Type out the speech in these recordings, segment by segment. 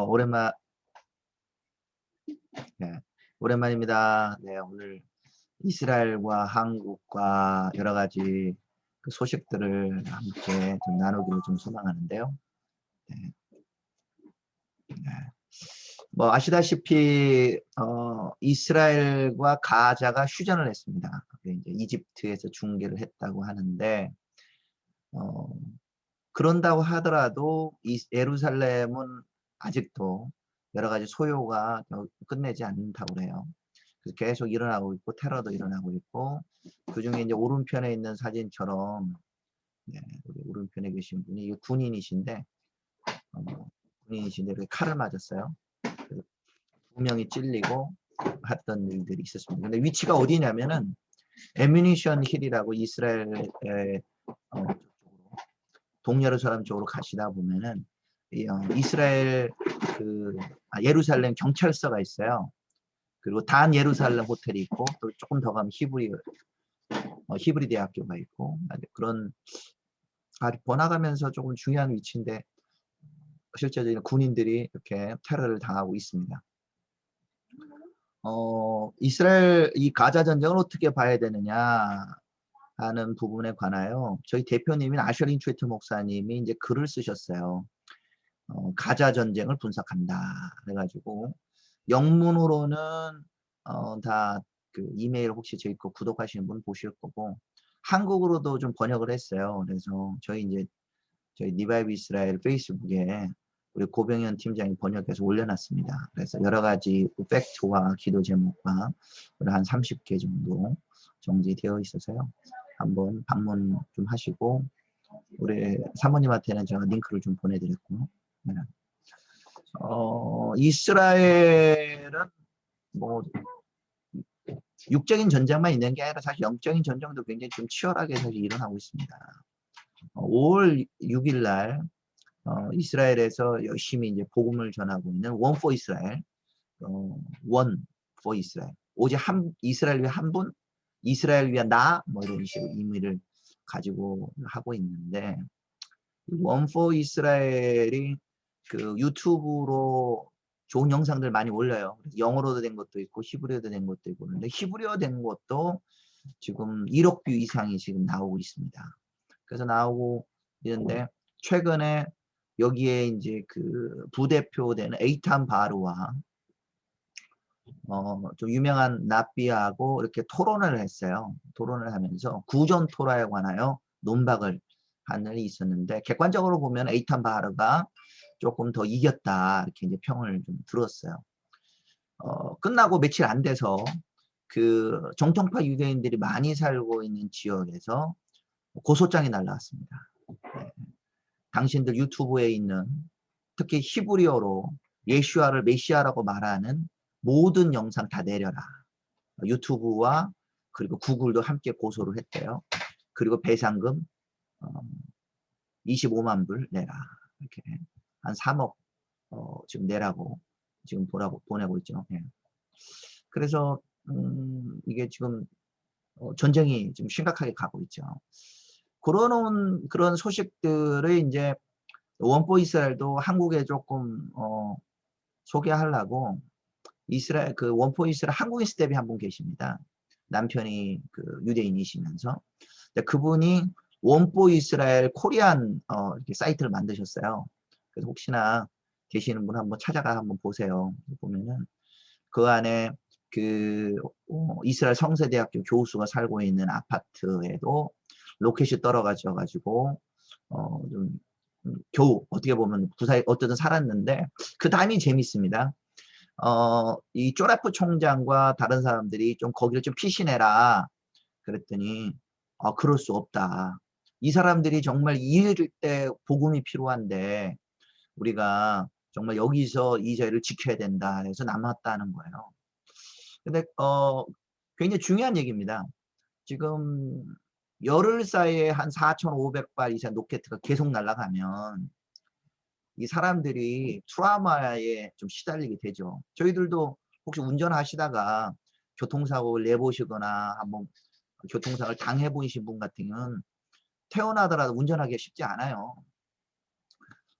오랜만, 네, 오랜만입니다. 네, 오늘 이스라엘과 한국과 여러 가지 그 소식들을 함께 좀 나누기를 좀 소망하는데요. 네, 네. 뭐 아시다시피 이스라엘과 가자가 휴전을 했습니다. 이제 이집트에서 중계를 했다고 하는데 어, 그런다고 하더라도 예루살렘은 아직도 여러 가지 소요가 끝내지 않는다고 그래요. 그래서 계속 일어나고 있고 테러도 일어나고 있고 그중에 이제 오른편에 있는 사진처럼 네, 우리 오른편에 계신 분이 군인이신데 군인이신데 이렇게 칼을 맞았어요. 그래서 2명이 찔리고 했던 일들이 있었습니다. 근데 위치가 어디냐면은 애뮤니션 힐이라고 이스라엘의 쪽으로 동예루살렘 쪽으로 가시다 보면은 이스라엘 예루살렘 경찰서가 있어요. 그리고 단 예루살렘 호텔이 있고 또 조금 더 가면 히브리 대학교가 있고 그런 번화가면서 조금 중요한 위치인데 실제적인 군인들이 이렇게 테러를 당하고 있습니다. 이스라엘 이 가자 전쟁을 어떻게 봐야 되느냐 하는 부분에 관하여 저희 대표님인 아셔린 최트 목사님이 이제 글을 쓰셨어요. 가자 전쟁을 분석한다. 그래가지고 영문으로는 다 그 이메일 혹시 저희 거 구독하시는 분 보실 거고 한국어로도 좀 번역을 했어요. 그래서 저희 니바이브 이스라엘 페이스북에 우리 고병현 팀장이 번역해서 올려놨습니다. 그래서 여러 가지 팩트와 기도 제목과 한 30개 정도 정리되어 있어서요. 한번 방문 좀 하시고 우리 사모님한테는 제가 링크를 좀 보내드렸고 네. 이스라엘은 뭐 육적인 전쟁만 있는 게 아니라 사실 영적인 전쟁도 굉장히 좀 치열하게 사실 일어나고 있습니다. 5월 6일 날 이스라엘에서 열심히 이제 복음을 전하고 있는 원 포 이스라엘, 원 포 이스라엘, 오직 이스라엘 위한 한 분, 이스라엘 위한 나, 뭐 이런 식으로 의미를 가지고 하고 있는데 원 포 이스라엘이 그 유튜브로 좋은 영상들 많이 올려요. 영어로도 된 것도 있고 히브리어도 된 것도 있고 그런데 히브리어 된 것도 지금 1억 뷰 이상이 지금 나오고 있습니다. 그래서 나오고 있는데 최근에 여기에 이제 그 부대표 되는 에이탄 바르와 좀 유명한 나비하고 이렇게 토론을 했어요. 토론을 하면서 구전 토라에 관하여 논박을 한 일이 있었는데 객관적으로 보면 에이탄 바르가 조금 더 이겼다 이렇게 이제 평을 좀 들었어요. 끝나고 며칠 안 돼서 그 정통파 유대인들이 많이 살고 있는 지역에서 고소장이 날라왔습니다. 네. 당신들 유튜브에 있는 특히 히브리어로 예슈아를 메시아라고 말하는 모든 영상 다 내려라. 유튜브와 그리고 구글도 함께 고소를 했대요. 그리고 배상금 25만 불 내라. 이렇게 한 3억 지금 내라고 지금 보내고 있죠. 예. 그래서 이게 지금 전쟁이 지금 심각하게 가고 있죠. 그런 소식들을 이제 원포 이스라엘도 한국에 조금 소개하려고 이스라엘 그 원포 이스라엘 한국인 스텝이 한 분 계십니다. 남편이 그 유대인이시면서 그분이 원포 이스라엘 코리안 이렇게 사이트를 만드셨어요. 그래서 혹시나 계시는 분 한번 찾아가 한번 보세요. 보면은 그 안에 그 이스라엘 성세대학교 교수가 살고 있는 아파트에도 로켓이 떨어져 가지고 좀 겨우 어떻게 보면 무사히 어쨌든 살았는데 그 다음이 재밌습니다. 이 쪼라프 총장과 다른 사람들이 좀 거기를 좀 피신해라 그랬더니 그럴 수 없다. 이 사람들이 정말 이럴 때 복음이 필요한데 우리가 정말 여기서 이 자리를 지켜야 된다 해서 남았다는 거예요. 근데 굉장히 중요한 얘기입니다. 지금 열흘 사이에 한 4,500발 이상 로켓가 계속 날아가면 이 사람들이 트라우마에 좀 시달리게 되죠. 저희들도 혹시 운전하시다가 교통사고를 내보시거나 한번 교통사고를 당해보신 분 같으면 태어나더라도 운전하기가 쉽지 않아요.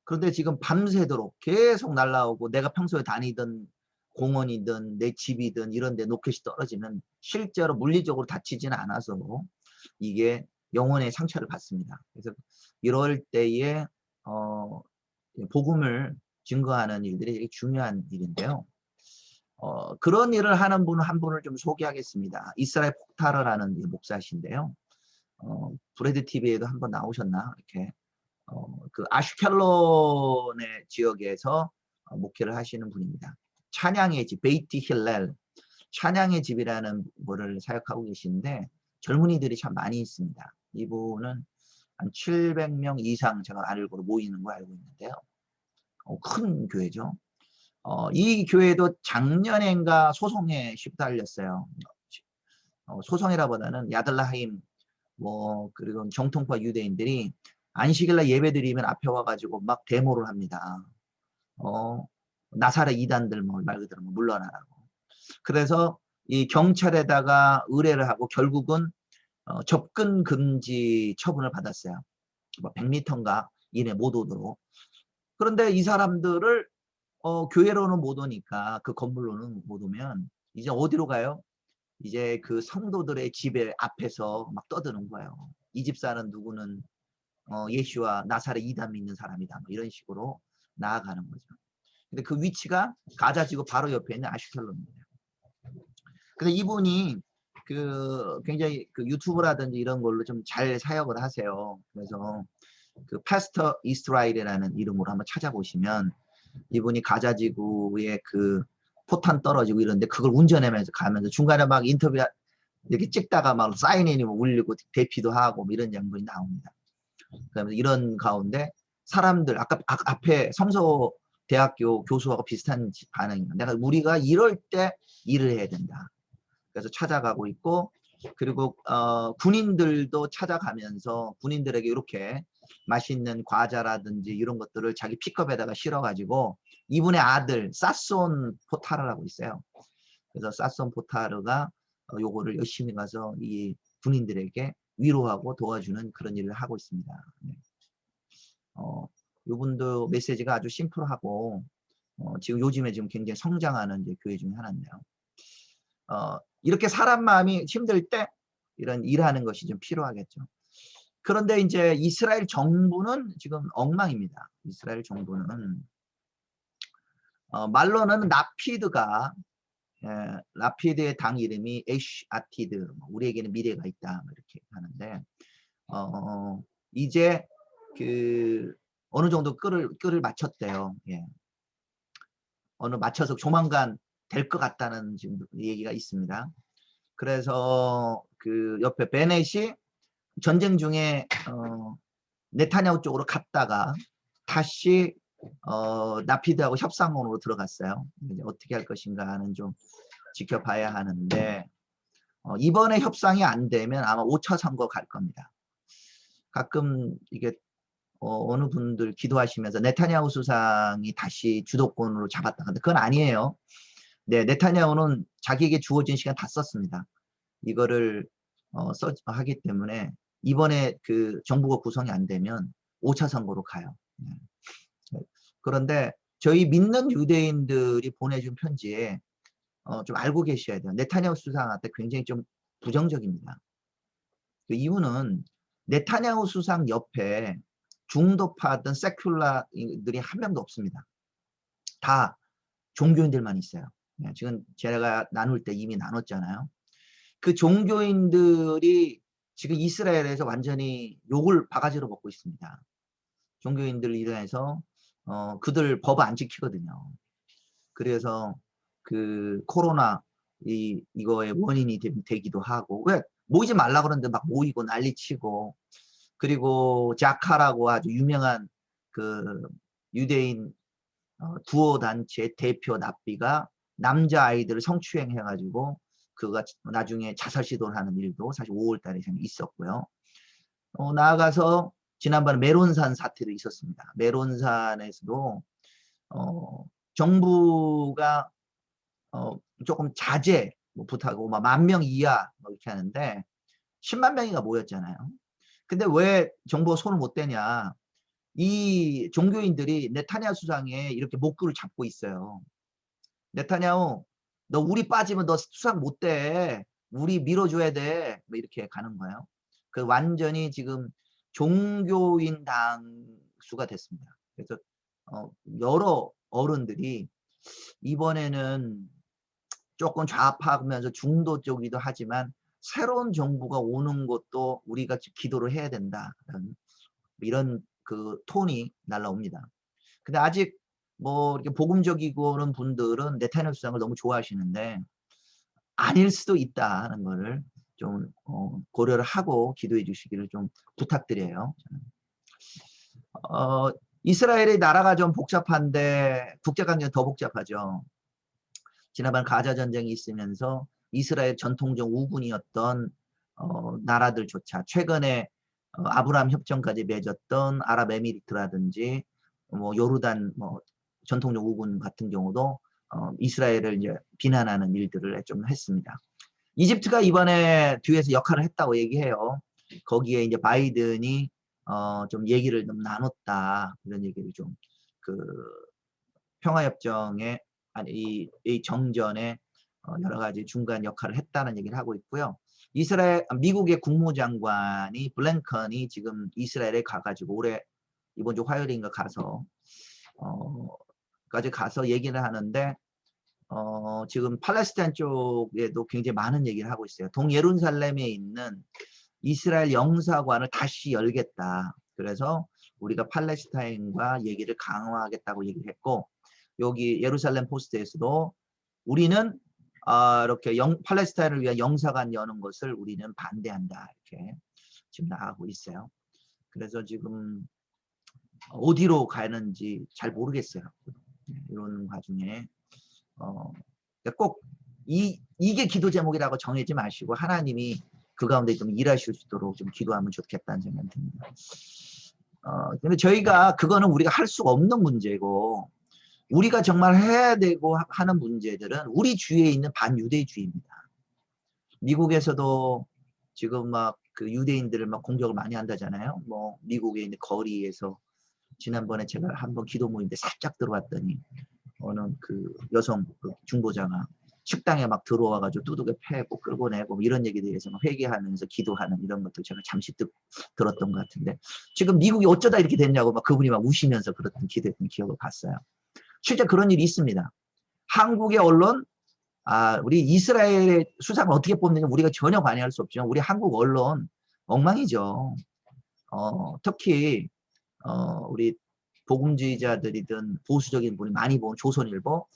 그런데 지금 밤새도록 계속 날라오고 내가 평소에 다니던 공원이든 내 집이든 이런 데 로켓이 떨어지면 실제로 물리적으로 다치지는 않아서 이게 영혼의 상처를 받습니다. 그래서 이럴 때에 복음을 증거하는 일들이 되게 중요한 일인데요. 그런 일을 하는 분 한 분을 좀 소개하겠습니다. 이스라엘 폭타르라는 목사신데요. 브레드 TV에도 한번 나오셨나 이렇게 그 아슈켈론의 지역에서 목회를 하시는 분입니다. 찬양의 집, 베이티 힐렐, 찬양의 집이라는 거를 사역하고 계시는데 젊은이들이 참 많이 있습니다. 이분은 한 700명 이상 제가 알고 모이는 거 알고 있는데요. 큰 교회죠. 이 교회도 작년엔가 소송에 휩달렸어요. 소송이라보다는 야들라하임 그리고 정통파 유대인들이 안식일날 예배드리면 앞에 와가지고 막 데모를 합니다. 나사렛 이단들 말 그대로 물러나라고. 그래서 이 경찰에다가 의뢰를 하고 결국은 접근 금지 처분을 받았어요. 100m인가 이내 못 오도록. 그런데 이 사람들을 교회로는 못 오니까 그 건물로는 못 오면 이제 어디로 가요? 이제 그 성도들의 집에 앞에서 막 떠드는 거예요. 이 집사는 누구는 예수와 나사렛 이단 믿는 사람이다. 이런 식으로 나아가는 거죠. 근데 그 위치가 가자지구 바로 옆에 있는 아슈켈론입니다. 근데 이분이 굉장히 유튜브라든지 이런 걸로 좀 잘 사역을 하세요. 그래서 그 파스터 이스라엘이라는 이름으로 한번 찾아보시면 이분이 가자지구에 그 포탄 떨어지고 이런데 그걸 운전하면서 가면서 중간에 막 인터뷰 이렇게 찍다가 막 사인이 울리고 대피도 하고 이런 장면이 나옵니다. 그러면서 이런 가운데 사람들 아까 앞에 성서 대학교 교수하고 비슷한 반응입니다. 우리가 이럴 때 일을 해야 된다. 그래서 찾아가고 있고 그리고 군인들도 찾아가면서 군인들에게 이렇게 맛있는 과자라든지 이런 것들을 자기 픽업에다가 실어가지고 이분의 아들 사손 포타르라고 있어요. 그래서 사손 포타르가 요거를 열심히 가서 이 군인들에게 위로하고 도와주는 그런 일을 하고 있습니다. 네. 요분도 메시지가 아주 심플하고 지금 요즘에 지금 굉장히 성장하는 이제 교회 중에 하나인데요. 이렇게 사람 마음이 힘들 때 이런 일하는 것이 좀 필요하겠죠. 그런데 이제 이스라엘 정부는 지금 엉망입니다. 이스라엘 정부는 말로는 라피드가 라피드의 당 이름이 에쉬 아티드, 우리에게는 미래가 있다 이렇게 하는데 이제 어느 정도 끈을 맞췄대요. 예. 맞춰서 조만간 될 것 같다는 지금 얘기가 있습니다. 그래서 그 옆에 베넷이 전쟁 중에 네타냐후 쪽으로 갔다가 다시 라피드하고 협상으로 들어갔어요. 이제 어떻게 할 것인가는 좀 지켜봐야 하는데 이번에 협상이 안 되면 아마 5차 선거 갈 겁니다. 가끔 이게 어느 분들 기도하시면서 네타냐후 수상이 다시 주도권으로 잡았다. 근데 그건 아니에요. 네, 네타냐후는 자기에게 주어진 시간 다 썼습니다. 이거를 하기 때문에 이번에 그 정부가 구성이 안 되면 5차 선거로 가요. 네. 그런데 저희 믿는 유대인들이 보내준 편지에 좀 알고 계셔야 돼요. 네타냐후 수상한테 굉장히 좀 부정적입니다. 그 이유는 네타냐후 수상 옆에 중도파든 세큘라들이 한 명도 없습니다. 다 종교인들만 있어요. 네, 지금 제가 나눌 때 이미 나눴잖아요. 그 종교인들이 지금 이스라엘에서 완전히 욕을 바가지로 먹고 있습니다. 종교인들 일해서 그들 법 안 지키거든요. 그래서 그 코로나 이거의 원인이 되기도 하고 왜 모이지 말라 그러는데 막 모이고 난리치고 그리고 자카라고 아주 유명한 그 유대인 구호 단체 대표 납비가 남자 아이들을 성추행 해가지고 그가 나중에 자살 시도를 하는 일도 사실 5월 달에 있었고요. 나아가서 지난번에 메론산 사태도 있었습니다. 메론산에서도 정부가 조금 자제 부탁하고 10,000명 이하 이렇게 하는데 10만 명이가 모였잖아요. 근데 왜 정부가 손을 못 대냐? 이 종교인들이 네타냐후 수상에 이렇게 목구를 잡고 있어요. 네타냐후, 너 우리 빠지면 너 수상 못 돼. 우리 밀어줘야 돼. 뭐 이렇게 가는 거예요. 그 완전히 지금 종교인 당수가 됐습니다. 그래서 여러 어른들이 이번에는 조금 좌파하면서 중도 쪽이기도 하지만 새로운 정부가 오는 것도 우리가 기도를 해야 된다. 이런 그 톤이 날라옵니다. 근데 아직 뭐 이렇게 복음적이고 그런 분들은 네타냐후 수상을 너무 좋아하시는데 아닐 수도 있다 하는 거를 좀 고려를 하고 기도해 주시기를 좀 부탁드려요. 이스라엘의 나라가 좀 복잡한데 국제관계는 더 복잡하죠. 지난번 가자 전쟁이 있으면서 이스라엘 전통적 우군이었던 나라들조차 최근에 아브라함 협정까지 맺었던 아랍에미리트라든지 뭐 요르단 뭐 전통적 우군 같은 경우도 이스라엘을 이제 비난하는 일들을 좀 했습니다. 이집트가 이번에 뒤에서 역할을 했다고 얘기해요. 거기에 이제 바이든이 좀 얘기를 좀 나눴다 이런 얘기를 좀 그 평화협정에 아니 이 정전에 여러 가지 중간 역할을 했다는 얘기를 하고 있고요. 미국의 국무장관이 블랭컨이 지금 이스라엘에 가가지고 올해 이번 주 화요일인가 가서 까지 가서 얘기를 하는데 지금 팔레스타인 쪽에도 굉장히 많은 얘기를 하고 있어요. 동예루살렘에 있는 이스라엘 영사관을 다시 열겠다. 그래서 우리가 팔레스타인과 얘기를 강화하겠다고 얘기를 했고 여기 예루살렘 포스트에서도 우리는 이렇게 팔레스타인을 위한 영사관 여는 것을 우리는 반대한다. 이렇게 지금 나가고 있어요. 그래서 지금 어디로 가는지 잘 모르겠어요. 이런 와중에 꼭 이게 기도 제목이라고 정하지 마시고 하나님이 그 가운데 좀 일하실 수 있도록 좀 기도하면 좋겠다는 생각이 듭니다. 근데 저희가 그거는 우리가 할 수가 없는 문제고 우리가 정말 해야 되고 하는 문제들은 우리 주위에 있는 반유대주의입니다. 미국에서도 지금 막 그 유대인들을 막 공격을 많이 한다잖아요. 뭐 미국에 있는 거리에서 지난번에 제가 한번 기도 모임인데 살짝 들어왔더니 어느 그 여성 그 중보자가 식당에 막 들어와가지고 두둑에 패고 끌고 내고 이런 얘기에 대해서 막 회개하면서 기도하는 이런 것들 제가 잠시 들었던 것 같은데 지금 미국이 어쩌다 이렇게 됐냐고 막 그분이 막 우시면서 그랬던 기도했던 기억을 봤어요. 실제 그런 일이 있습니다. 한국의 언론, 우리 이스라엘의 수상을 어떻게 뽑느냐 우리가 전혀 관여할 수 없지만 우리 한국 언론 엉망이죠. 특히 우리 복음주의자들이든 보수적인 분이 많이 본 조선일보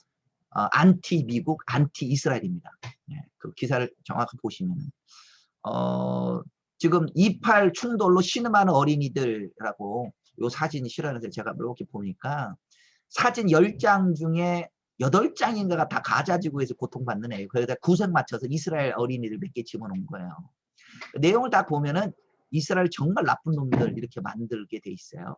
안티 미국, 안티 이스라엘입니다. 네, 그 기사를 정확히 보시면은 지금 2.8 충돌로 신음하는 어린이들이라고 요 사진이 실어놔서 제가 이렇게 보니까 사진 10장 중에 8장인가가 다 가자지구에서 고통받는 애예요. 그래서 구색 맞춰서 이스라엘 어린이들 몇 개 집어넣은 거예요. 내용을 다 보면은 이스라엘 정말 나쁜 놈들 이렇게 만들게 돼 있어요.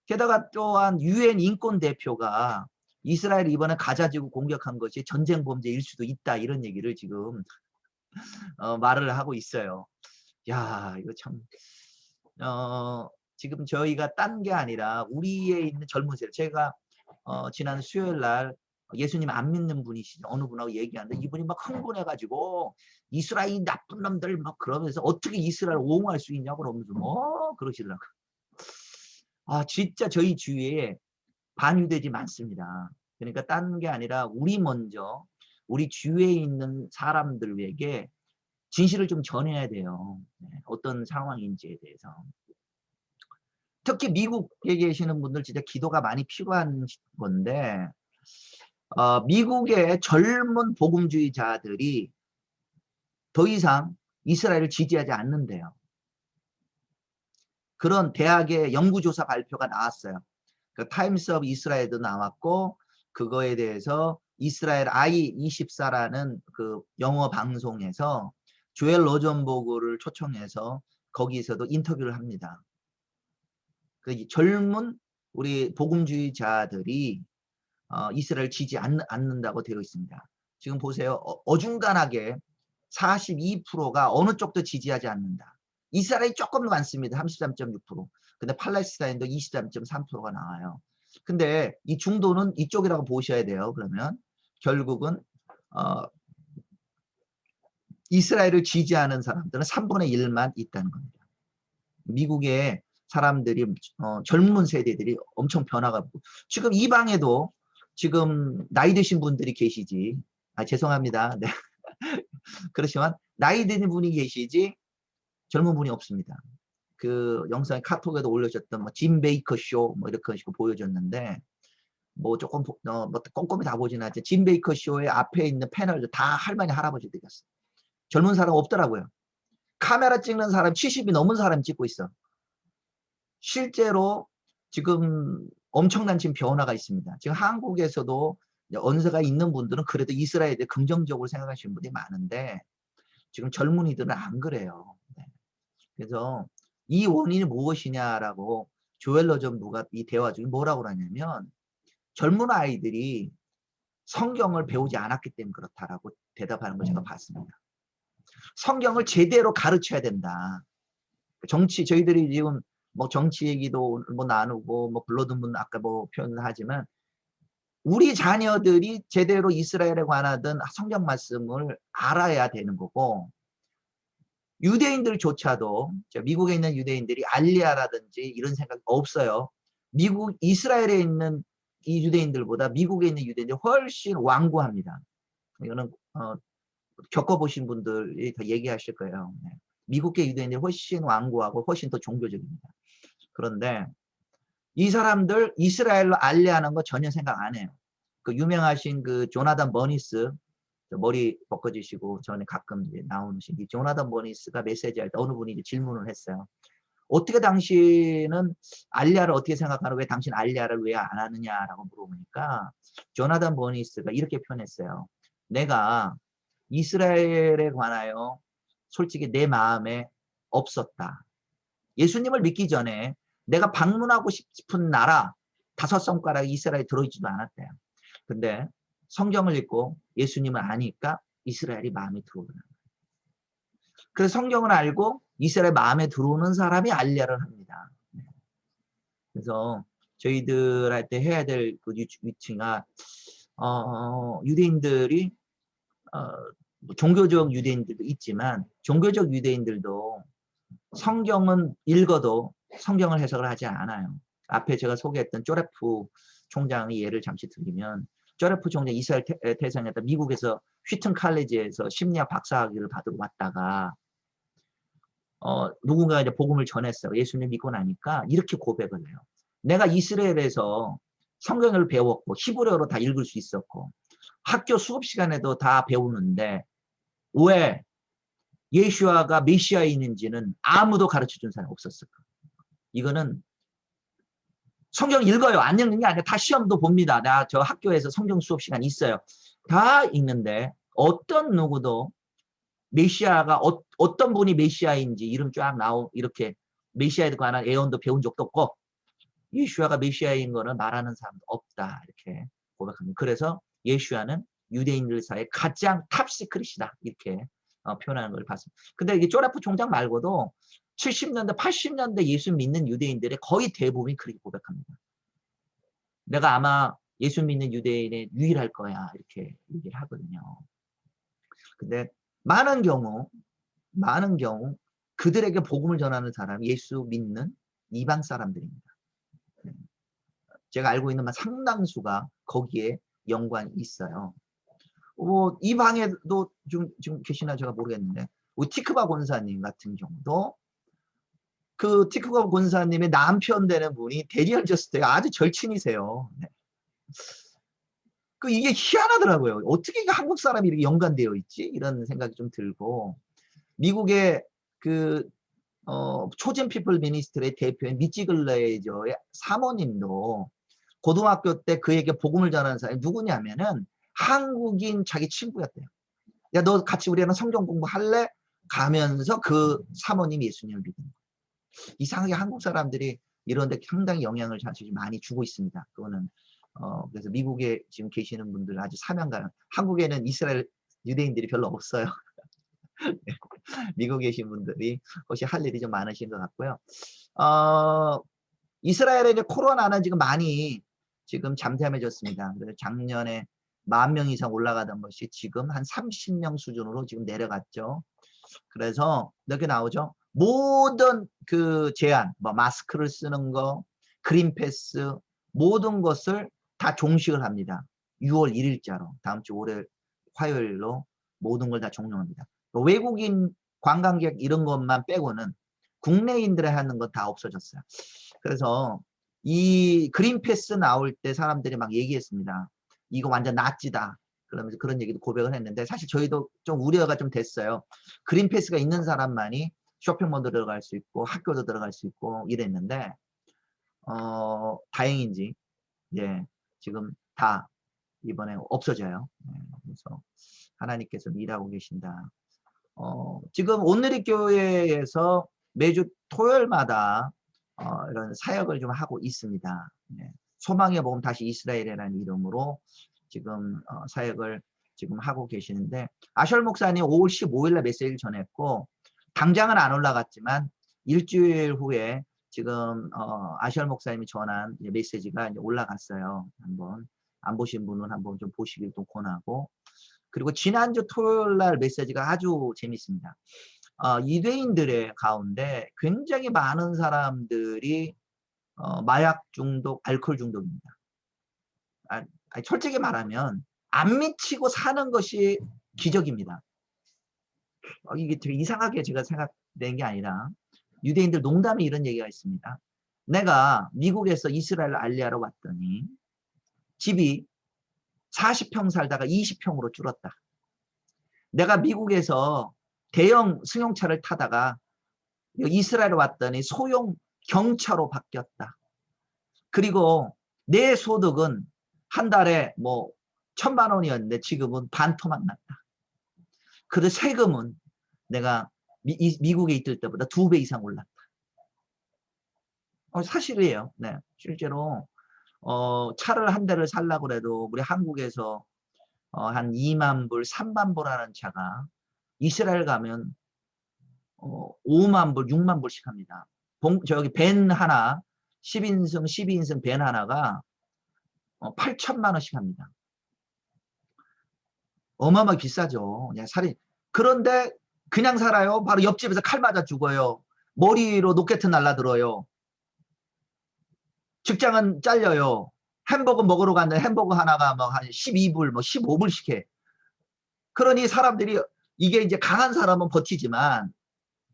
게다가 또한 유엔 인권 대표가 이스라엘이 이번에 가자지구 공격한 것이 전쟁 범죄일 수도 있다 이런 얘기를 지금 말을 하고 있어요. 야, 이거 참 지금 저희가 딴 게 아니라 우리에 있는 젊은 세대 제가 지난 수요일 날 예수님 안 믿는 분이시죠. 어느 분하고 얘기하는데 이분이 막 흥분해가지고 이스라엘 나쁜 놈들 막 그러면서 어떻게 이스라엘 옹호할 수 있냐고 그러면서 뭐 그러시더라고요. 진짜 저희 주위에 반유대지 많습니다. 그러니까 딴 게 아니라 우리 먼저 우리 주위에 있는 사람들에게 진실을 좀 전해야 돼요. 네, 어떤 상황인지에 대해서. 특히 미국에 계시는 분들 진짜 기도가 많이 필요한 건데 미국의 젊은 복음주의자들이 더 이상 이스라엘을 지지하지 않는데요. 그런 대학의 연구조사 발표가 나왔어요. 그 타임스 오브 이스라엘도 나왔고 그거에 대해서 이스라엘 I24라는 그 영어 방송에서 조엘 로전버그를 초청해서 거기서도 인터뷰를 합니다. 그 젊은 우리 복음주의자들이 이스라엘 지지 않는다고 되어 있습니다. 지금 보세요. 어중간하게 42%가 어느 쪽도 지지하지 않는다. 이스라엘이 조금 많습니다. 33.6%. 근데 팔레스타인도 23.3%가 나와요. 근데 이 중도는 이쪽이라고 보셔야 돼요. 그러면 결국은 이스라엘을 지지하는 사람들은 3분의 1만 있다는 겁니다. 미국의 사람들이 젊은 세대들이 엄청 변화가 지금 이 방에도 지금 나이 드신 분들이 계시지. 죄송합니다. 네. 그렇지만 나이 드는 분이 계시지 젊은 분이 없습니다. 그 영상에 카톡에도 올려줬던 뭐 짐 베이커 쇼 뭐 이렇게 식으로 보여줬는데 뭐 조금 뭐 꼼꼼히 다 보진 않지. 짐 베이커 쇼의 앞에 있는 패널들 다 할머니 할아버지들이었어. 젊은 사람 없더라고요. 카메라 찍는 사람 70이 넘은 사람 찍고 있어. 실제로 지금 엄청난 지금 변화가 있습니다. 지금 한국에서도 언세가 있는 분들은 그래도 이스라엘에 대해 긍정적으로 생각하시는 분들이 많은데 지금 젊은이들은 안 그래요. 네. 그래서 이 원인이 무엇이냐라고 조엘 러전부가 이 대화 중에 뭐라고 그러냐면 젊은 아이들이 성경을 배우지 않았기 때문에 그렇다라고 대답하는 걸 제가 봤습니다. 성경을 제대로 가르쳐야 된다. 저희들이 지금 뭐 정치 얘기도 뭐 나누고 뭐 불러둔 분 아까 뭐 표현을 하지만 우리 자녀들이 제대로 이스라엘에 관하던 성경 말씀을 알아야 되는 거고 유대인들조차도 미국에 있는 유대인들이 알리아라든지 이런 생각 없어요. 이스라엘에 있는 이 유대인들보다 미국에 있는 유대인들이 훨씬 완고합니다. 이거는 겪어보신 분들이 더 얘기하실 거예요. 네. 미국계 유대인들이 훨씬 완고하고 훨씬 더 종교적입니다. 그런데 이 사람들 이스라엘로 알리하는 거 전혀 생각 안 해요. 그 유명하신 그 조나단 버니스 머리 벗겨지시고 전에 가끔 이제 나오신 이 조나단 버니스가 메시지할 때 어느 분이 이제 질문을 했어요. 어떻게 당신은 알리아를 어떻게 생각하는 왜 당신 알리아를 왜 안 하느냐라고 물어보니까 조나단 버니스가 이렇게 표현했어요. 내가 이스라엘에 관하여 솔직히 내 마음에 없었다. 예수님을 믿기 전에 내가 방문하고 싶은 나라 5손가락에 이스라엘이 들어있지도 않았대요. 근데 성경을 읽고 예수님을 아니까 이스라엘이 마음에 들어오는 거예요. 그래서 성경을 알고 이스라엘 마음에 들어오는 사람이 알리아를 합니다. 그래서 저희들한테 해야 될 그 위치가 유대인들이 종교적 유대인들도 있지만 종교적 유대인들도 성경은 읽어도 성경을 해석을 하지 않아요. 앞에 제가 소개했던 쪼레프 총장의 예를 잠시 드리면 쪼레프 총장 이스라엘 태생했다 미국에서 휘튼 칼리지에서 심리학 박사학위를 받으러 왔다가 누군가 이제 복음을 전했어요. 예수님 믿고 나니까 이렇게 고백을 해요. 내가 이스라엘에서 성경을 배웠고 히브리어로 다 읽을 수 있었고 학교 수업 시간에도 다 배우는데 왜 예수아가 메시아인인지는 아무도 가르쳐준 사람이 없었을까? 이거는 성경 읽어요. 안 읽는 게 아니라 다 시험도 봅니다. 저 학교에서 성경 수업 시간 있어요. 다 읽는데 어떤 누구도 메시아가 어떤 분이 메시아인지 이름 쫙 이렇게 메시아에 관한 예언도 배운 적도 없고 예수아가 메시아인 거는 말하는 사람도 없다. 이렇게 고백합니다. 그래서 예수아는 유대인들 사이에 가장 탑시크릿이다. 이렇게 표현하는 걸 봤습니다. 근데 이게 쪼라프 총장 말고도 70년대, 80년대 예수 믿는 유대인들의 거의 대부분이 그렇게 고백합니다. 내가 아마 예수 믿는 유대인의 유일할 거야. 이렇게 얘기를 하거든요. 근데 많은 경우 그들에게 복음을 전하는 사람이 예수 믿는 이방 사람들입니다. 제가 알고 있는 상당수가 거기에 연관이 있어요. 이 방에도 지금 계시나 제가 모르겠는데 우리 티크바 권사님 같은 경우도 그 티크바 권사님의 남편 되는 분이 데니얼 저스트의 아주 절친이세요. 네. 이게 희한하더라고요. 어떻게 이게 한국 사람이 이렇게 연관되어 있지? 이런 생각이 좀 들고 미국의 그 초진 피플 미니스트리의 대표인 미치 글레이저의 사모님도 고등학교 때 그에게 복음을 전하는 사람이 누구냐면은 한국인 자기 친구였대요. 야, 너 같이 우리랑 성경 공부할래? 가면서 그 사모님이 예수님을 믿는 거예요. 이상하게 한국 사람들이 이런 데 상당히 영향을 사실 많이 주고 있습니다. 그거는 그래서 미국에 지금 계시는 분들 아주 사명감. 한국에는 이스라엘 유대인들이 별로 없어요. 미국에 계신 분들이 혹시 할 일이 좀 많으신 것 같고요. 이스라엘에 이제 코로나는 지금 많이 지금 잠잠해졌습니다. 그래서 작년에 10,000명 이상 올라가던 것이 지금 한 30명 수준으로 지금 내려갔죠. 그래서 이렇게 나오죠. 모든 그 제한, 뭐 마스크를 쓰는 거, 그린패스, 모든 것을 다 종식을 합니다. 6월 1일자로 다음 주 올해 화요일로 모든 걸 다 종료합니다. 외국인 관광객 이런 것만 빼고는 국내인들이 하는 건 다 없어졌어요. 그래서 이 그린패스 나올 때 사람들이 막 얘기했습니다. 이거 완전 나치다. 그러면서 그런 얘기도 고백을 했는데 사실 저희도 좀 우려가 좀 됐어요. 그린패스가 있는 사람만이 쇼핑몰도 들어갈 수 있고 학교도 들어갈 수 있고 이랬는데 다행인지 예, 지금 다 이번에 없어져요. 그래서 하나님께서 일하고 계신다. 지금 온누리 교회에서 매주 토요일마다 이런 사역을 좀 하고 있습니다. 네. 소망의 복음 다시 이스라엘이라는 이름으로 지금 사역을 지금 하고 계시는데 아셜 목사님 5월 15일날 메시지를 전했고 당장은 안 올라갔지만 일주일 후에 지금 아셜 목사님이 전한 메시지가 이제 올라갔어요. 한번 안 보신 분은 한번 좀 보시길 또 권하고 그리고 지난주 토요일날 메시지가 아주 재밌습니다. 유대인들의 가운데 굉장히 많은 사람들이 마약 중독, 알코올 중독입니다. 솔직히 말하면 안 미치고 사는 것이 기적입니다. 이게 되게 이상하게 제가 생각된 게 아니라 유대인들 농담에 이런 얘기가 있습니다. 내가 미국에서 이스라엘 알리아로 왔더니 집이 40평 살다가 20평으로 줄었다. 내가 미국에서 대형 승용차를 타다가 이스라엘에 왔더니 소형 경차로 바뀌었다. 그리고 내 소득은 한 달에 뭐 1,000만 원이었는데 지금은 반토막 났다. 그래서 세금은 내가 미국에 있을 때보다 2배 이상 올랐다. 사실이에요. 네, 실제로 차를 한 대를 살려고 해도 우리 한국에서 한 2만 불, 3만 불 하는 차가 이스라엘 가면 5만 불, 6만 불씩 합니다. 저기 벤 하나, 10인승, 12인승 벤 하나가 8천만 원씩 합니다. 어마어마하게 비싸죠. 그냥 그런데 그냥 살아요. 바로 옆집에서 칼 맞아 죽어요. 머리로 로켓 날라들어요. 직장은 잘려요. 햄버거 먹으러 갔는데 햄버거 하나가 뭐 한 12불, 뭐 15불씩 해. 그러니 사람들이 이게 이제 강한 사람은 버티지만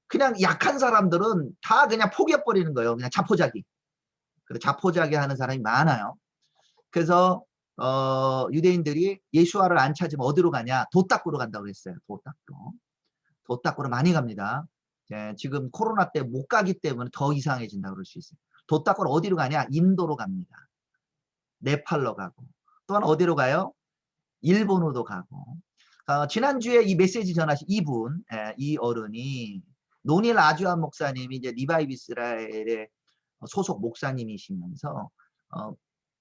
그냥 약한 사람들은 다 그냥 포기해버리는 거예요. 그냥 자포자기. 그래서 자포자기 하는 사람이 많아요. 그래서 유대인들이 예수와를 안 찾으면 어디로 가냐? 도 닦으러 간다고 했어요. 도 닦으러. 도 닦으러 많이 갑니다. 지금 코로나 때 못 가기 때문에 더 이상해진다고 그럴 수 있어요. 도 닦으러 어디로 가냐? 인도로 갑니다. 네팔로 가고. 또한 어디로 가요? 일본으로도 가고. 지난주에 이 메시지 전하신 이분, 이 어른이 노닐 아주안 목사님이 이제 리바이브 이스라엘의 소속 목사님이시면서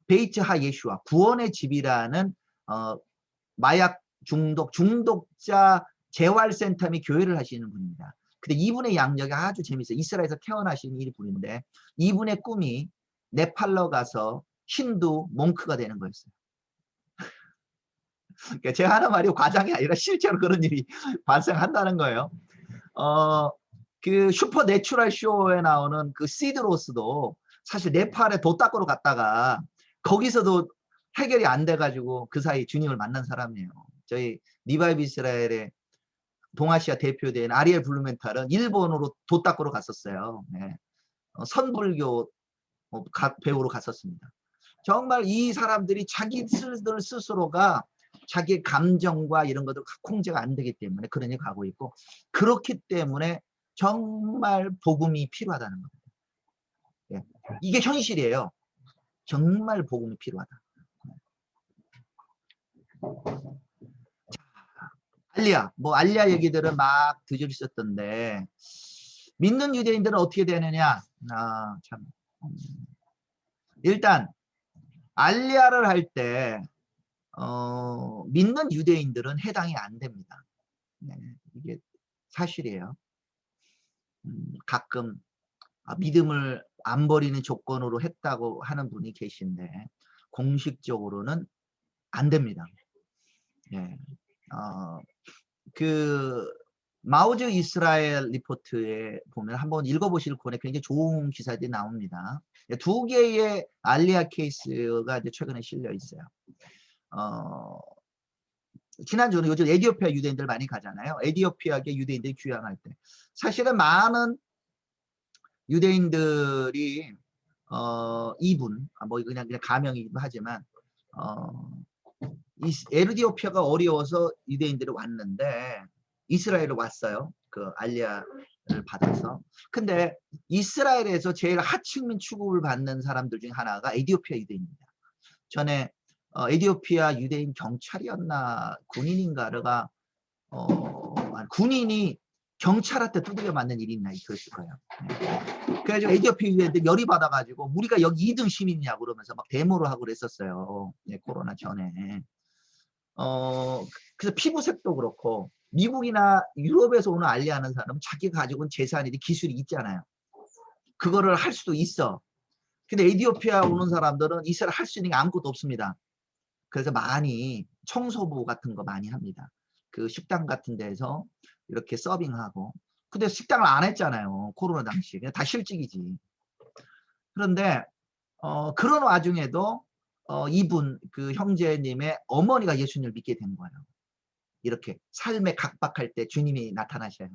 베이트 하 예슈아 구원의 집이라는 마약 중독자 재활센터 및 교회를 하시는 분입니다. 근데 이분의 양력이 아주 재밌어요. 이스라엘에서 태어나신 이 분인데 이분의 꿈이 네팔로 가서 힌두 몽크가 되는 거였어요. 그러니까 제가 하는 말이 과장이 아니라 실제로 그런 일이 발생한다는 거예요. 그 슈퍼 내추럴 쇼에 나오는 그 시드로스도 사실 네팔에 도 닦으러 갔다가 거기서도 해결이 안 돼가지고 그 사이 주님을 만난 사람이에요. 저희 리바이브 이스라엘의 동아시아 대표된 아리엘 블루멘탈은 일본으로 도 닦으러 갔었어요. 네. 선불교 배우로 갔었습니다. 정말 이 사람들이 자기들 스스로가 자기의 감정과 이런 것들控제가 안 되기 때문에 그런 일 가고 있고 그렇기 때문에 정말 복음이 필요하다는 겁니다. 예. 이게 현실이에요. 정말 복음이 필요하다. 자, 알리아, 뭐 알리아 얘기들은 막 들으셨던데 믿는 유대인들은 어떻게 되느냐? 참. 일단 알리아를 할 때 믿는 유대인들은 해당이 안 됩니다. 네, 이게 사실이에요. 가끔 믿음을 안 버리는 조건으로 했다고 하는 분이 계신데 공식적으로는 안 됩니다. 예. 그 마우즈 이스라엘 리포트에 보면 한번 읽어보실 권에 굉장히 좋은 기사들이 나옵니다. 두 개의 알리아 케이스가 이제 최근에 실려 있어요. 지난주는 요즘 에티오피아 유대인들 많이 가잖아요. 에티오피아계 유대인들이 귀향할 때 사실은 많은 유대인들이 이분 뭐 그냥 가명이기도 하지만 에티오피아가 어려워서 유대인들이 왔는데 이스라엘을 왔어요. 그 알리아를 받아서. 근데 이스라엘에서 제일 하층민 취급을 받는 사람들 중에 하나가 에티오피아 유대인입니다. 전에 에티오피아 유대인 경찰이었나 군인인가가 군인이 경찰한테 두들겨 맞는 일이 있나 그랬을 거예요. 네. 그래가지고 에티오피아 유대인들 열이 받아가지고 우리가 여기 2등 시민이냐고 그러면서 막 데모를 하고 그랬었어요. 네, 코로나 전에. 그래서 피부색도 그렇고 미국이나 유럽에서 오는 알리하는 사람은 자기가 가지고 온 재산이 기술이 있잖아요. 그거를 할 수도 있어. 근데 에티오피아 오는 사람들은 이스라엘 할 수 있는 게 아무것도 없습니다. 그래서 많이 청소부 같은 거 많이 합니다. 그 식당 같은 데서 이렇게 서빙하고. 근데 식당을 안 했잖아요. 코로나 당시. 그냥 다 실직이지. 그런데 그런 와중에도 이분 그 형제님의 어머니가 예수님을 믿게 된 거예요. 이렇게 삶에 각박할 때 주님이 나타나셔요.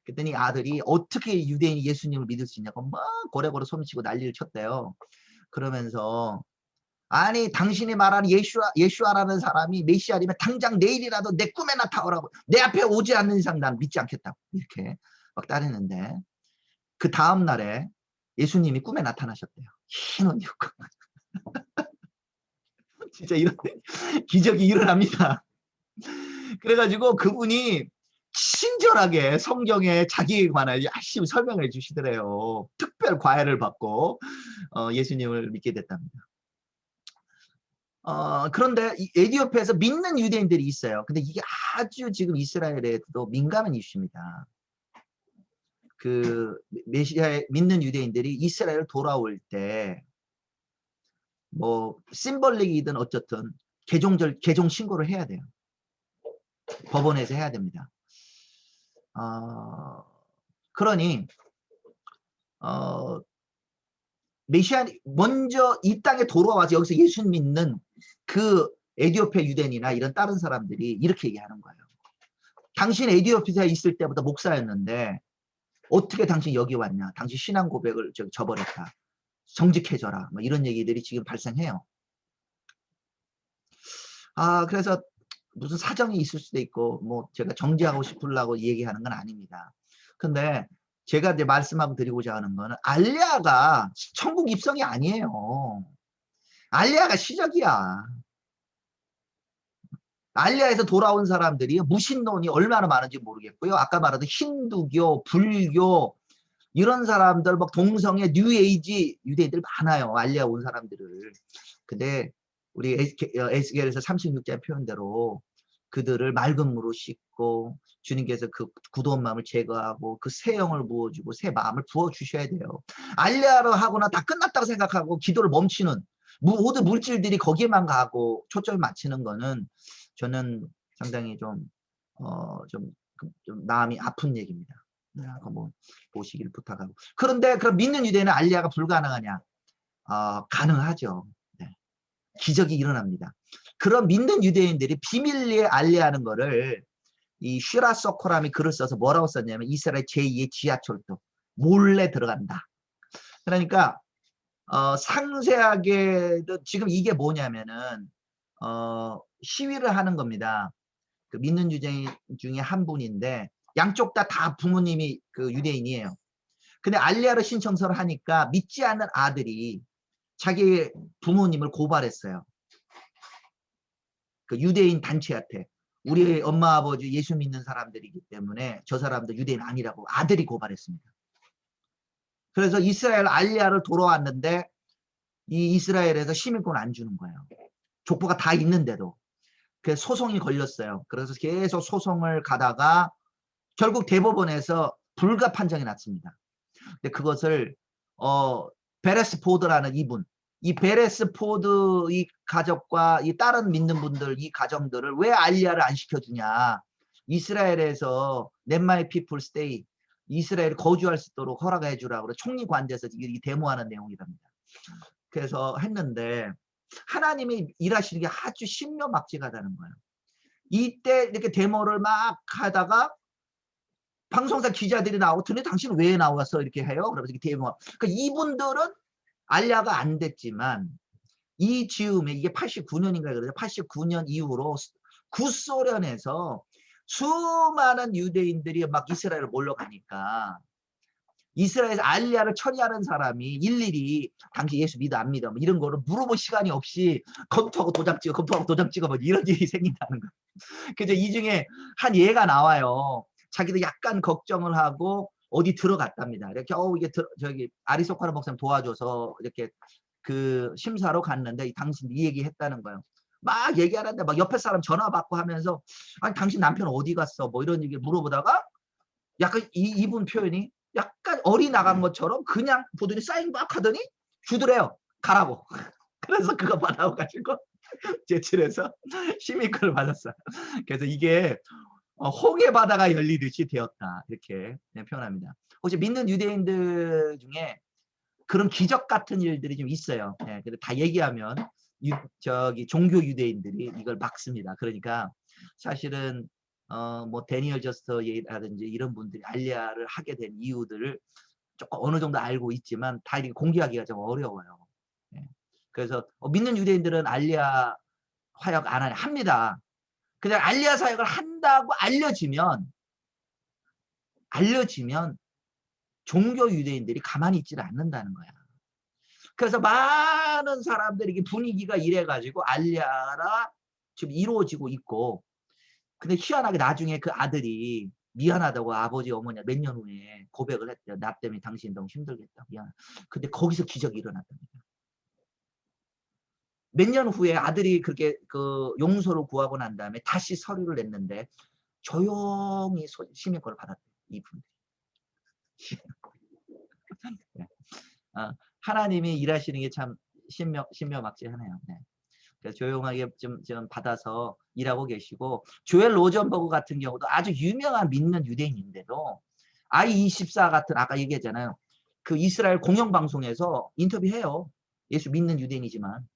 그랬더니 아들이 어떻게 유대인이 예수님을 믿을 수 있냐고 막 고래고래 소리치고 난리를 쳤대요. 그러면서 아니 당신이 말하는 예수아라는 사람이 메시아이면 당장 내일이라도 내 꿈에 나타오라고 내 앞에 오지 않는 이상 난 믿지 않겠다고 이렇게 막 따르는데 그 다음 날에 예수님이 꿈에 나타나셨대요. 흰 옷 입고. 진짜 이런 기적이 일어납니다. 그래가지고 그분이 친절하게 성경에 자기에 관하여 열심히 설명을 해주시더래요. 특별 과외를 받고 예수님을 믿게 됐답니다. 그런데 에티오피아에서 믿는 유대인들이 있어요. 근데 이게 아주 지금 이스라엘에도 민감한 이슈입니다. 그 메시아에 믿는 유대인들이 이스라엘 돌아올 때 뭐 심벌릭이든 어쨌든 개종 신고를 해야 돼요. 법원에서 해야 됩니다. 그러니 메시아 먼저 이 땅에 돌아와서 여기서 예수 믿는 그 에티오피아 유대인이나 이런 다른 사람들이 이렇게 얘기하는 거예요. 당신 에티오피아에 있을 때보다 목사였는데 어떻게 당신 여기 왔냐? 당신 신앙 고백을 저버렸다. 정직해져라. 뭐 이런 얘기들이 지금 발생해요. 그래서 무슨 사정이 있을 수도 있고 뭐 제가 정지하고 싶으려고 얘기하는 건 아닙니다. 근데 제가 이제 말씀하고 드리고자 하는 거는 알리아가 천국 입성이 아니에요. 알리아가 시작이야. 알리아에서 돌아온 사람들이 무신론이 얼마나 많은지 모르겠고요. 아까 말하던 힌두교, 불교 이런 사람들 막 동성애, 뉴에이지 유대인들 많아요. 알리아 온 사람들을. 근데 우리 에스겔에서 36장 표현대로 그들을 맑은 물로 씻고 주님께서 그 굳어온 마음을 제거하고 그 새 영을 부어주고 새 마음을 부어주셔야 돼요. 알리아로 하거나 다 끝났다고 생각하고 기도를 멈추는 모든 물질들이 거기에만 가고 초점을 맞추는 거는 저는 상당히 좀 마음이 아픈 얘기입니다. 한번 보시길 부탁하고. 그런데 그럼 믿는 유대인은 알리아가 불가능하냐? 가능하죠. 네. 기적이 일어납니다. 그런 믿는 유대인들이 비밀리에 알리아하는 거를 이 슈라 서코람이 글을 써서 뭐라고 썼냐면 이스라엘 제2의 지하철도 몰래 들어간다. 그러니까 상세하게 지금 이게 뭐냐면은 시위를 하는 겁니다. 그 믿는 유대인 중에 한 분인데 양쪽 다 부모님이 그 유대인이에요. 근데 알리아를 신청서를 하니까 믿지 않는 아들이 자기 부모님을 고발했어요. 그 유대인 단체한테. 우리 엄마 아버지 예수 믿는 사람들이기 때문에 저 사람들 유대인 아니라고 아들이 고발했습니다. 그래서 이스라엘 알리아를 돌아왔는데 이 이스라엘에서 시민권 안 주는 거예요. 족보가 다 있는데도. 그래서 소송이 걸렸어요. 그래서 계속 소송을 가다가 결국 대법원에서 불가 판정이 났습니다. 근데 그것을 베레스포드라는 이분, 이 베레스포드 이 가족과 이 다른 믿는 분들 이 가정들을 왜 알리야를 안 시켜주냐, 이스라엘에서 Let my people stay, 이스라엘 거주할 수 있도록 허락해 주라고 총리 관대에서 이게 데모하는 내용이랍니다. 그래서 했는데 하나님이 일하시는 게 아주 신묘막측하다는 거예요. 이때 이렇게 데모를 막 하다가 방송사 기자들이 나오더니 당신 왜 나와서 이렇게 해요? 그러면서 데모. 그러니까 이분들은 알야가 안 됐지만 이 즈음에 이게 89년인가 그러죠. 89년 이후로 구소련에서 수많은 유대인들이 막 이스라엘을 몰려가니까 이스라엘에서 알리야를 처리하는 사람이 일일이 당신 예수 믿어 안 믿어 뭐 이런 거를 물어볼 시간이 없이 검토하고 도장 찍어 검토하고 도장 찍어 뭐 이런 일이 생긴다는 거예요. 그래서 이 중에 한 예가 나와요. 자기도 약간 걱정을 하고 어디 들어갔답니다. 이렇게 이게 저기 아리소카르 목사님 도와줘서 이렇게 그 심사로 갔는데 당신 이 얘기 했다는 거예요. 막 얘기하는데 막 옆에 사람 전화 받고 하면서 아니 당신 남편 어디 갔어 뭐 이런 얘기 물어보다가 약간 이분 표현이 약간 어리 나간 것처럼 그냥 보더니 사인 막 하더니 주더래요. 가라고. 그래서 그거 받아가지고 제출해서 시민권을 받았어요. 그래서 이게 홍해 바다가 열리듯이 되었다 이렇게 표현합니다. 혹시 믿는 유대인들 중에 그런 기적 같은 일들이 좀 있어요. 네, 근데 다 얘기하면 저기 종교 유대인들이 이걸 막습니다. 그러니까 사실은 뭐 데니얼 저스터라든지 이런 분들이 알리야를 하게 된 이유들을 조금 어느 정도 알고 있지만 다 이렇게 공개하기가 좀 어려워요. 네. 그래서 믿는 유대인들은 알리야 사역 안 하냐 합니다. 그냥 알리야 사역을 한다고 알려지면 종교 유대인들이 가만히 있지를 않는다는 거야. 그래서 많은 사람들이 분위기가 이래가지고 알리야라 지금 이루어지고 있고, 근데 희한하게 나중에 그 아들이 미안하다고 아버지 어머니 몇 년 후에 고백을 했대요. 나 때문에 당신 너무 힘들겠다. 미안. 근데 거기서 기적이 일어났답니다. 몇 년 후에 아들이 그렇게 그 용서를 구하고 난 다음에 다시 서류를 냈는데 조용히 시민권을 받았대요. 이분들이. 네. 하나님이 일하시는 게 참 신묘막측하네요. 네. 그래서 조용하게 좀 받아서 일하고 계시고, 조엘 로전버그 같은 경우도 아주 유명한 믿는 유대인인데도 I24 같은 아까 얘기했잖아요. 그 이스라엘 공영방송에서 인터뷰해요. 예수 믿는 유대인이지만.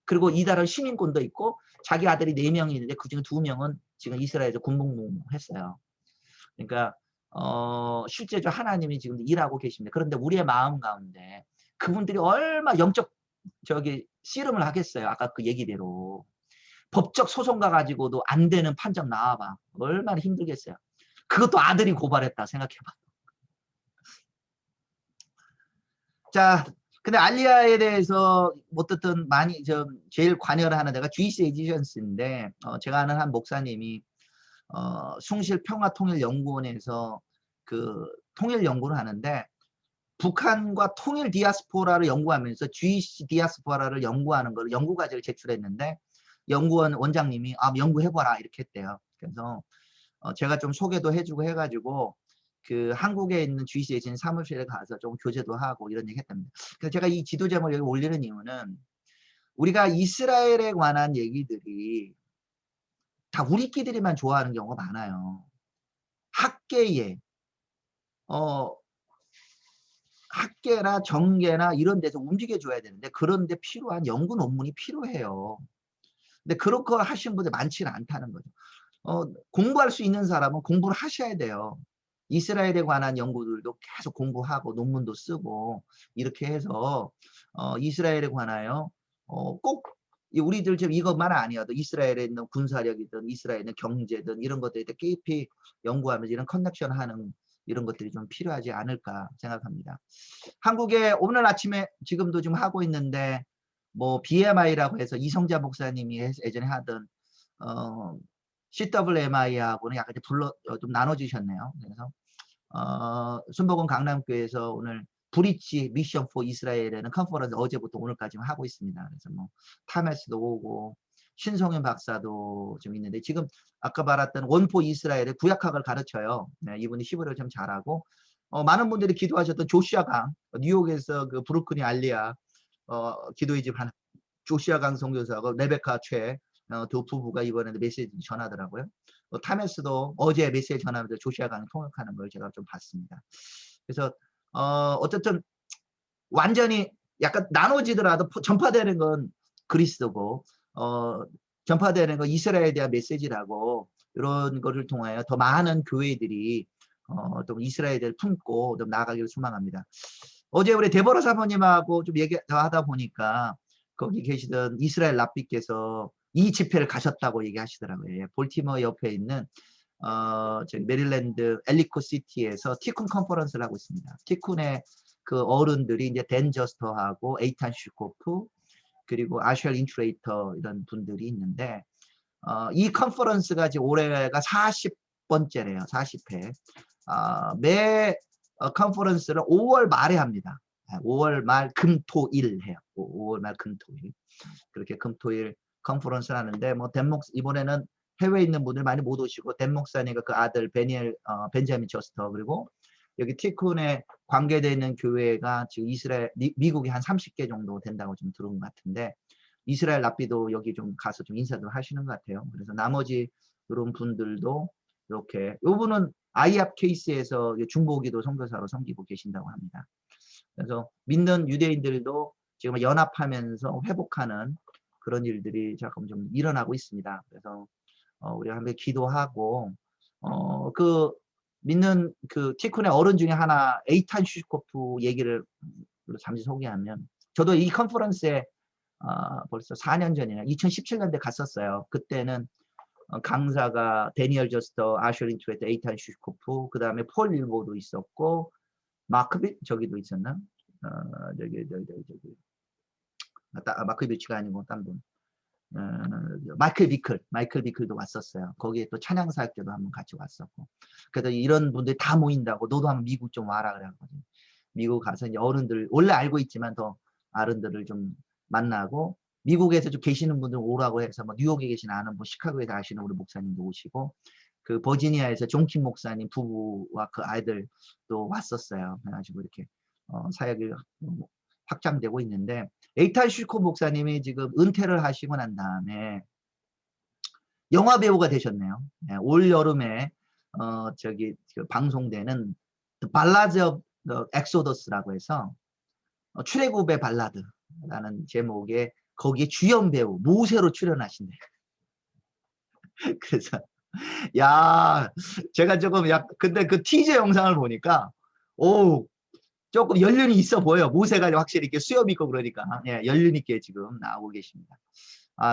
그리고 이달은 시민권도 있고 자기 아들이 4명이 있는데 그중에 2명은 지금 이스라엘에서 군복무했어요. 그러니까 실제로 하나님이 지금 일하고 계십니다. 그런데 우리의 마음 가운데 그분들이 얼마 영적 저기 씨름을 하겠어요. 아까 그 얘기대로. 법적 소송 가가지고도 안 되는 판정 나와봐. 얼마나 힘들겠어요. 그것도 아들이 고발했다 생각해봐. 자, 근데 알리야에 대해서 어떻든 많이 제일 관여를 하는 데가 GC 에디션스인데 제가 아는 한 목사님이 숭실평화통일연구원에서 그 통일 연구를 하는데 북한과 통일 디아스포라를 연구하면서 GC 디아스포라를 연구하는 걸 연구과제를 제출했는데 연구원 원장님이 연구해봐라 이렇게 했대요. 그래서 제가 좀 소개도 해주고 해가지고 그 한국에 있는 GC에 사무실에 가서 좀 교제도 하고 이런 얘기 했답니다. 그래서 제가 이 지도 제목을 여기 올리는 이유는 우리가 이스라엘에 관한 얘기들이 다 우리끼리만 좋아하는 경우가 많아요. 학계에 학계나 정계나 이런 데서 움직여줘야 되는데 그런데 필요한 연구 논문이 필요해요. 근데 그런 거 하시는 분들 많지는 않다는 거죠. 공부할 수 있는 사람은 공부를 하셔야 돼요. 이스라엘에 관한 연구들도 계속 공부하고 논문도 쓰고 이렇게 해서 이스라엘에 관하여 꼭 우리들 지금 이것만 아니어도 이스라엘에 있는 군사력이든 이스라엘에 있는 경제든 이런 것들에 대해 깊이 연구하면서 이런 커넥션 하는 이런 것들이 좀 필요하지 않을까 생각합니다. 한국에 오늘 아침에 지금도 좀 하고 있는데 뭐 BMI라고 해서 이성자 목사님이 예전에 하던 CWMI하고는 약간 좀 나눠주셨네요. 그래서 순복음 강남교회에서 오늘 브릿지 미션 포 이스라엘에는 컨퍼런스 어제부터 오늘까지 하고 있습니다. 그래서 뭐 타메스도 오고 신성현 박사도 좀 있는데 지금 아까 말했던 원포 이스라엘의 구약학을 가르쳐요. 네, 이분이 히브리어 좀 잘하고 많은 분들이 기도하셨던 조시아 강, 뉴욕에서 그 브루클린 알리아 기도의 집 하나, 조시아 강 선교사하고 레베카 최 두 부부가 이번에도 메시지 전하더라고요. 타메스도 어제 메시지 전하면서 조시아 강을 통역하는 걸 제가 좀 봤습니다. 그래서 어쨌든 완전히 약간 나눠지더라도 전파되는 건 그리스도고 전파되는 건 이스라엘에 대한 메시지라고 이런 거를 통하여 더 많은 교회들이 또 이스라엘을 품고 좀 나아가기를 소망합니다. 어제 우리 데보라 사모님하고 좀 얘기하다 보니까 거기 계시던 이스라엘 랍비께서 이 집회를 가셨다고 얘기하시더라고요. 볼티모어 옆에 있는 저기 메릴랜드 엘리코 시티에서 티쿤 컨퍼런스를 하고 있습니다. 티쿤의 그 어른들이 이제 댄 저스터하고 에이탄 슈코프 그리고 아셜 인트레이터 이런 분들이 있는데 이 컨퍼런스가 지금 올해가 40번째래요. 40회. 매 컨퍼런스를 5월 말에 합니다. 5월 말 금토일 해요. 5월 말 금토일. 그렇게 금토일 컨퍼런스를 하는데 뭐 이번에는 해외에 있는 분들 많이 못 오시고 댄 목사님과 그 아들 벤자민 저스터 그리고 여기 티쿤에 관계되어 있는 교회가 지금 미국이 한 30개 정도 된다고 좀 들은 것 같은데 이스라엘 랍비도 여기 좀 가서 좀 인사도 하시는 것 같아요. 그래서 나머지 이런 분들도 이렇게 요분은 아이압 케이스에서 중보기도 선교사로 섬기고 계신다고 합니다. 그래서 믿는 유대인들도 지금 연합하면서 회복하는 그런 일들이 조금 좀 일어나고 있습니다. 그래서 우리가 한번 기도하고 그 믿는 그 티쿤의 어른 중에 하나 에이탄 슈코프 얘기를 잠시 소개하면 저도 이 컨퍼런스에 벌써 4년 전이나 2017년대 갔었어요. 그때는 강사가 데니얼 저스터, 아셜 인트레이터, 에이탄 슈코프, 그 다음에 폴 윌보도 있었고 저기도 있었나? 저기 마크 비치가 아니고 딴 분. 마이클 비클도 왔었어요. 거기에 또 찬양 사역자도 한번 같이 왔었고. 그래서 이런 분들이 다 모인다고 너도 한번 미국 좀 와라 그래가지고 미국 가서 이제 어른들 원래 알고 있지만 더 어른들을 좀 만나고 미국에서 좀 계시는 분들 오라고 해서 뭐 뉴욕에 계신 아는 분, 시카고에서 아시는 우리 목사님도 오시고 그 버지니아에서 존킴 목사님 부부와 그 아이들도 왔었어요. 그래가지고 이렇게 사역이 확장되고 있는데 에이탄 슈코 목사님이 지금 은퇴를 하시고 난 다음에 영화 배우가 되셨네요. 네, 올 여름에 저기 방송되는 발라드 오브 엑소더스라고 해서 출애굽의 발라드라는 제목의 거기에 주연 배우 모세로 출연하신대. 그래서 야 제가 조금 근데 그 티저 영상을 보니까 오 조금 연륜이 있어 보여요. 모세가 확실히 이렇게 수염 있고 그러니까 예, 연륜 있게 지금 나오고 계십니다.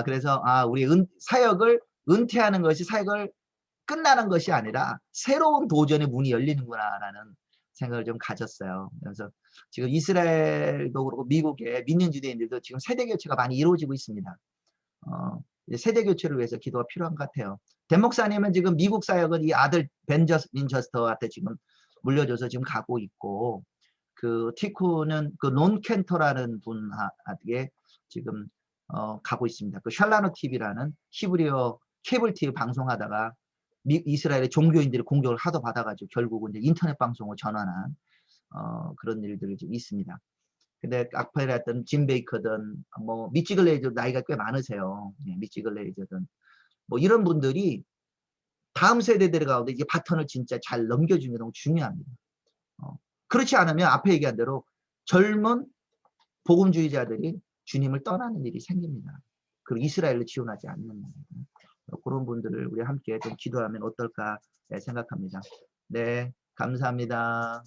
그래서 우리 사역을 은퇴하는 것이 사역을 끝나는 것이 아니라 새로운 도전의 문이 열리는구나라는 생각을 좀 가졌어요. 그래서 지금 이스라엘도 그렇고 미국의 민년 유대인들도 지금 세대 교체가 많이 이루어지고 있습니다. 이제 세대 교체를 위해서 기도가 필요한 것 같아요. 댄 목사님은 지금 미국 사역은 이 아들 벤저민 저스터한테 지금 물려줘서 지금 가고 있고 그 티쿠는 그 논 켄터라는 분에게 지금 가고 있습니다. 그 샬라노 TV라는 히브리어 케이블 TV 방송하다가 이스라엘의 종교인들이 공격을 하도 받아가지고 결국은 이제 인터넷 방송을 전환한 그런 일들이 좀 있습니다. 근데 악파에 했던 짐 베이커든 뭐 미치 글레이저 나이가 꽤 많으세요. 네, 미치 글레이저든 뭐 이런 분들이 다음 세대들 가운데 이게 바톤을 진짜 잘 넘겨주는 게 너무 중요합니다. 그렇지 않으면 앞에 얘기한 대로 젊은 복음주의자들이 주님을 떠나는 일이 생깁니다. 그리고 이스라엘을 지원하지 않는 그런 분들을 우리 함께 좀 기도하면 어떨까 생각합니다. 네, 감사합니다.